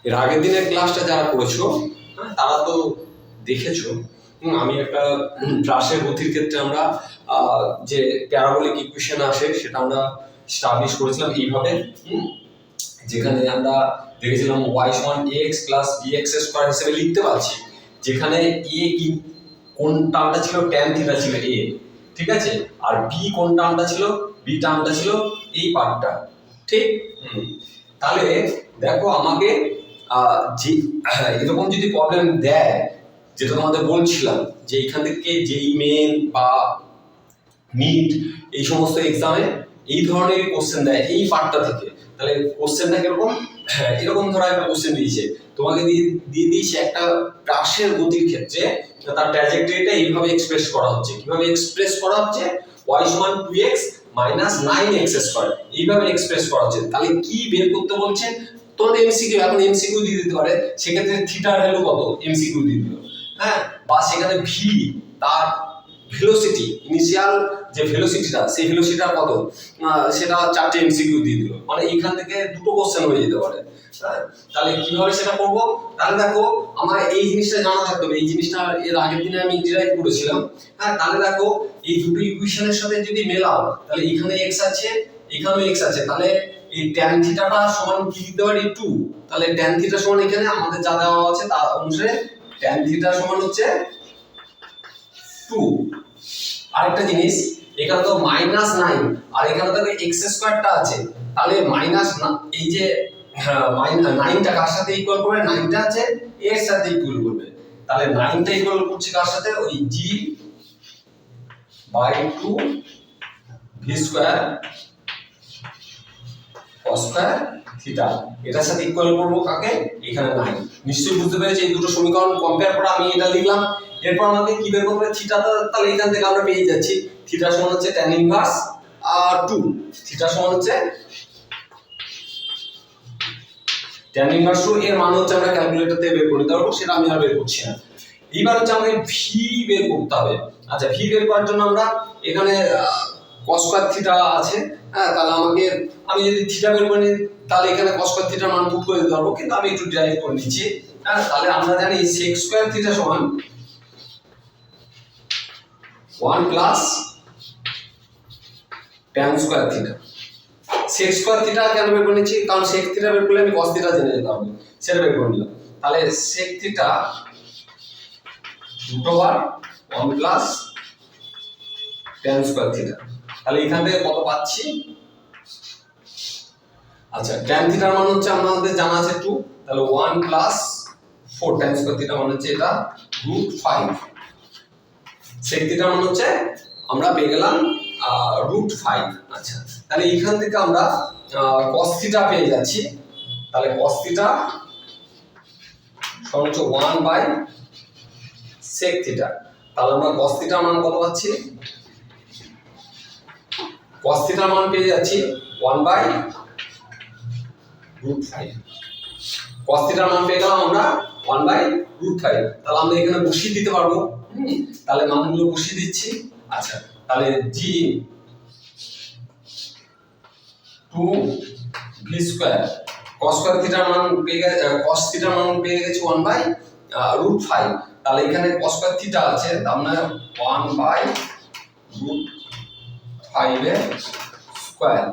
এর আগের দিনের ক্লাসটা যারা করেছো তারা তো দেখেছো আমি একটা রাশের গতির ক্ষেত্রে আমরা যে প্যারাবোলিক ইকুয়েশন আসে সেটা আমরা স্টাবলিশ করেছিলাম এইভাবে, যেখানে আমরা দেখেছিলাম y সমান ax প্লাস bx স্কয়ার হিসেবে লিখতে পারছি, যেখানে a কি কোন টার্মটা ছিল tan থিটা ছিল a, ঠিক আছে, আর b কোন টার্মটা ছিল b টার্মটা ছিল এই পার্টটা, ঠিক। তাহলে দেখো আমাকে যে এরকম যদি প্রবলেম দেয়, যেটা তোমাদের বলছিলাম যে এখান থেকে যেই মেন বা নিট এই সমস্ত এক্সামে এই ধরনের কোশ্চেন দেয় এই পার্টটা থেকে, তাহলে কোশ্চেনটা কিরকম, এরকম ধরো একটা কোশ্চেন দিয়েছে তোমাকে, দিয়ে দিয়েছে একটা রাশের গতির ক্ষেত্রে তার ট্র্যাজেক্টরিটা এইভাবে এক্সপ্রেস করা হচ্ছে। কিভাবে এক্সপ্রেস করা হচ্ছে? y সমান 2x মাইনাস 9x স্কয়ার, এইভাবে এক্সপ্রেস করা হচ্ছে। তাহলে কি বের করতে বলছে? তোমাদের এমসিকিউ, এখন এমসিকিউ দিয়ে দিতে পারে, সেক্ষেত্রে থিটার ভ্যালু কত এমসিকিউ দিয়ে দিল, হ্যাঁ, বা সেখানে ভি তার ভেলোসিটি, ইনিশিয়াল যে ভেলোসিটিটা সেই ভেলোসিটিটা কত, সেটা 4টে এমসিকিউ দিয়ে দিল, মানে এইখান থেকে দুটো কোশ্চেন হয়ে যেতে পারে। তাহলে কিভাবে সেটা করব? তাহলে দেখো আমার এই জিনিসটা জানা থাকতে হবে, এই জিনিসটা এর আগের দিনে আমি ডিরাইভ করেছিলাম, হ্যাঁ। তাহলে দেখো এই দুটো ইকুয়েশনের সাথে যদি মেলাও, তাহলে এখানে x আছে এখানেও x আছে, তাহলে এই tan থিটাটা সমান কি দিতে পারি 2, তাহলে tan থিটা সমান এখানে আমাদের যা দেওয়া আছে তার অনুসারে tan থিটা সমান হচ্ছে 2। আরেকটা জিনিস, এখানে তো -9 আর এখানে তো x স্কয়ারটা আছে, তাহলে মাইনাস এই যে 9টা কার সাথে ইকুয়াল করবে? 9টা আছে এর সাথে ইকুয়াল করবে, তাহলে 9টা ইকুয়াল করছে কার সাথে? ওই g/2 v square cos square theta, এটার সাথে ইকুয়াল করব কাকে? এখানে 9। নিশ্চয়ই বুঝতে পেরেছি, এই দুটো সমীকরণ কম্পেয়ার করে আমি এটা লিখলাম। এরপর আমাদের কি বের করতে হবে? থিটাটা, তাহলে এখান থেকে আমরা পেয়ে যাচ্ছি থিটা সমান হচ্ছে tan ইনভার্স 2, থিটা সমান হচ্ছে tan ইনভার্স 2, এর মান হচ্ছে আমরা ক্যালকুলেটরতে বের করে নিতে পারবো, সেটা আমি আর বের করছি না। এইবার হচ্ছে আমাদের ভি বের করতে হবে। আচ্ছা, ভি বের করার জন্য আমরা এখানে cos স্কয়ার থিটা আছে, হ্যাঁ, তাহলে আমি যদি থিটা বের করে নিই, তাহলে এখানে cos স্কয়ার থিটার মান পুট করে দিতে পারবো, কিন্তু আমি একটু ডিরাইভ করে নিচ্ছি, হ্যাঁ। তাহলে আমরা জানি sec স্কয়ার থিটা সমান 1 plus tan square theta. sec square theta কেন বের করে নিচ্ছি? কারণ sec থিটা বের করলে আমি cos থিটা জেনে যেতে হবে, সেটা বের করে নিলাম। তাহলে sec theta √1 plus tan square theta, তাহলে এখান থেকে কত পাচ্ছি? আচ্ছা, tan থিটার মান হচ্ছে আমাদের জানা আছে 2, তাহলে 1 প্লাস 4 tan স্কয়ার থিটা মান হচ্ছে এটা √5, sec থিটার মান হচ্ছে আমরা পেয়ে গেলাম √5। আচ্ছা, তাহলে এখান থেকে আমরা cos থিটা পেয়ে যাচ্ছি, তাহলে cos থিটা সমান হচ্ছে 1/sec থিটা, তাহলে আমরা cos থিটার মান কত পাচ্ছি? cos থিটার মান পেয়ে যাচ্ছি 1/√5, cos থিটার মান পেয়ে গেলাম আমরা 1/√5। তাহলে আমরা এখানে বসিয়ে দিতে পারবো, তাহলে মানগুলো বসিয়ে দিচ্ছি। আচ্ছা, তাহলে g/2 v square cos square থিটার মান পেয়ে গেছে, cos থিটার মান পেয়ে গেছে 1/√5, তাহলে এখানে cos স্কয়ার থিটা আছে, আমরা 1/√5 এর স্কয়ার,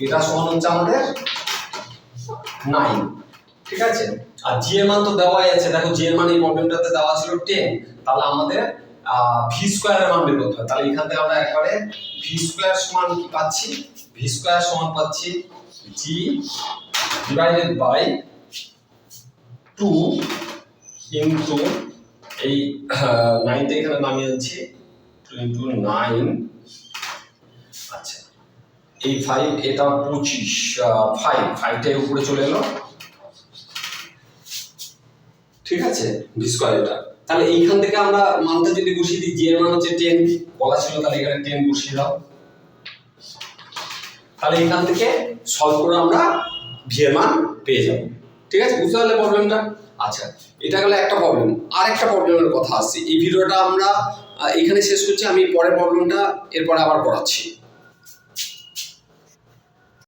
এটা সমান হচ্ছে আমাদের 9, ঠিক আছে। আর জি এর মান তো দেওয়াই আছে, দেখো জি এর মান এই প্রবলেমটাতে দেওয়া ছিল 10, তাহলে আমাদের ভি স্কয়ারের মান বের করতে হবে। তাহলে এখান থেকে আমরা একবারে ভি স্কয়ার সমান কি পাচ্ছি? ভি স্কয়ার সমান পাচ্ছি জি ডিভাইডেড বাই 2 ইনটু এই 9টা এখানে নামিয়ে আনছি 2 ইনটু 9, আচ্ছা এই 5 এটা 25, 5টা উপরে চলে এলো, ঠিক আছে, ভি স্কয়ার এটা। তাহলে এইখান থেকে আমরা মানটা যদি বসিয়ে দিই, জি এর মান হচ্ছে 10 বলা ছিল, তাহলে এখানে 10 বসিয়ে দাও, তাহলে এখান থেকে সলভ করে আমরা ভি এর মান পেয়ে যাব, ঠিক আছে। বুঝতে পারলে প্রবলেমটা? আচ্ছা, এটা গেল একটা প্রবলেম। আর একটা প্রবলেমের কথা আসছে, এই ভিডিওটা আমরা এখানে শেষ করছি, আমি পরের প্রবলেমটা এরপরে আবার করাচ্ছি।